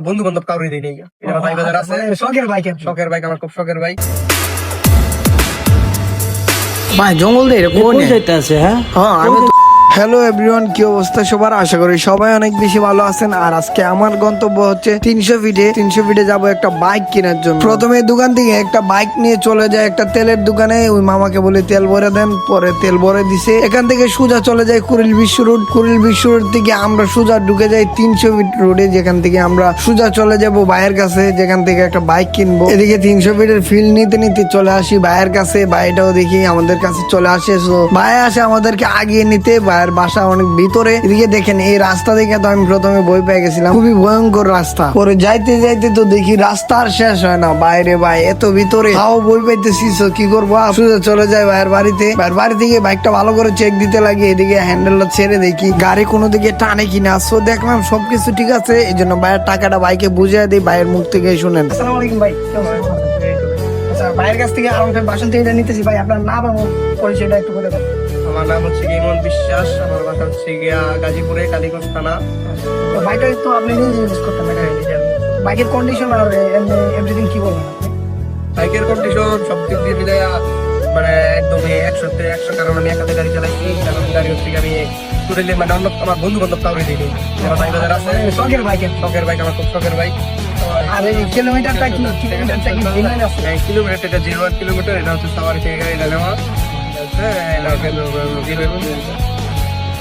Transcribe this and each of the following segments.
বন্ধু বান্ধব কাউরে দিই নাই। এটা ভাই বাজার আছে, শখের বাইক শখের বাইক, আমার খুব শখের বাইক। ভাই জঙ্গল দিয়ে কোন যেতে আছে? হ্যাঁ আমি হ্যালো এভরিওয়ান, কি অবস্থা সবার? আশা করি সবাই অনেক বেশি ভালো আছেন। আর আজকে আমার গন্তব্য হচ্ছে 300 ফিটে যাব একটা বাইক কেনার জন্য। প্রথমে দোকান থেকে একটা বাইক নিয়ে চলে যায় একটা তেলের দোকানে। ওই মামাকে বলে তেল ভরে দেন, পরে তেল ভরে দিছে। এখান থেকে সোজা চলে যায় কুড়িল বিশ্ব রোড। কুড়িল বিশ্ব রোড থেকে আমরা সোজা ঢুকে যাই 300 ফিট রোডে, যেখান থেকে আমরা সোজা চলে যাব ভাইয়ের কাছে, যেখান থেকে একটা বাইক কিনবো। এদিকে 300 ফিটের ফিল নিতে নিতে চলে আসি ভাইয়ের কাছে। ভাইটাও দেখি আমাদের কাছে চলে আসে। ভাই আসে আমাদেরকে আগিয়ে নিতে। ভাইয়ের বাসা অনেক ভিতরে। এদিকে দেখেন এই রাস্তা দেখে তো আমি প্রথমে ভয় পেয়ে গেছিলাম, খুবই ভয়ঙ্কর রাস্তা। পরে যাইতে যাইতে তো দেখি রাস্তা আর শেষ হয় না। বাইরে ভাই এত ভিতরে, তাও ভয় পাইতেছি। কি করবো, সোজা চলে যায় ভাইয়ের বাড়িতে। ভাইয়ের বাড়ি থেকে বাইকটা ভালো করে চেক দিতে লাগে। এদিকে হ্যান্ডেলটা ছেড়ে দেখি গাড়ি কোনো দিকে টানে কিনা। দেখলাম সবকিছু ঠিক আছে, এই জন্য ভাইয়ের টাকাটা বাইকে বুঝিয়ে দিই। ভাইয়ের মুখ থেকে শুনেন। আসসালামু আলাইকুম ভাই। আচ্ছা, ভাইয়ের কাছ থেকে আমাকে বাসন থেকে নিতেছি। ভাই আপনার নাম এবং পরিচয়টা একটু বলে দেন। আমার নাম হচ্ছে ইমন বিশ্বাস, আমার বাসা হচ্ছে গিয়া গাজীপুরে, কালীগঞ্জ থানা। তো বাইকটা তো আপনি নিজে ইউজ করতেন না? বাইকের কন্ডিশন আর এভরিথিং কি বলবেন? বাইকের কন্ডিশন সব দিক দিয়ে মিলাইয়া মানে একদমই 100 কারণ আমি একাতে গাড়ি চালাইছি। কারণ গাড়ি হচ্ছে আমি টুরেলে মানে অন্য আমার বন্ধু বান্ধব কাউরে দিই নাই। আমার ভাই বাজার আছে, শখের বাইক শখের বাইক, আমার খুব শখের বাইক। আর এই কিলোমিটারটা কি ভিন্ন আছে? কিলোমিটার, এটা 0 কিলোমিটার। এটা হচ্ছে সাওয়ারি থেকে গাড়িটা নেওয়া।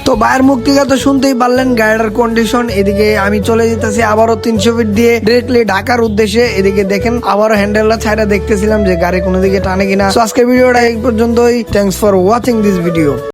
তো ভাইয়ের মুখ থেকে তো শুনতেই পারলেন গাড়িটার কন্ডিশন। এদিকে আমি চলে যেতেছি আবারও 300 ফিট দিয়ে ডিরেক্টলি ঢাকার উদ্দেশ্যে। এদিকে দেখেন আবারও হ্যান্ডেলটা ছাইড়া দেখতেছিলাম যে গাড়ি কোনো দিকে টানে কিনা। তো আজকের ভিডিওটা এই পর্যন্তই। Thanks for watching this video.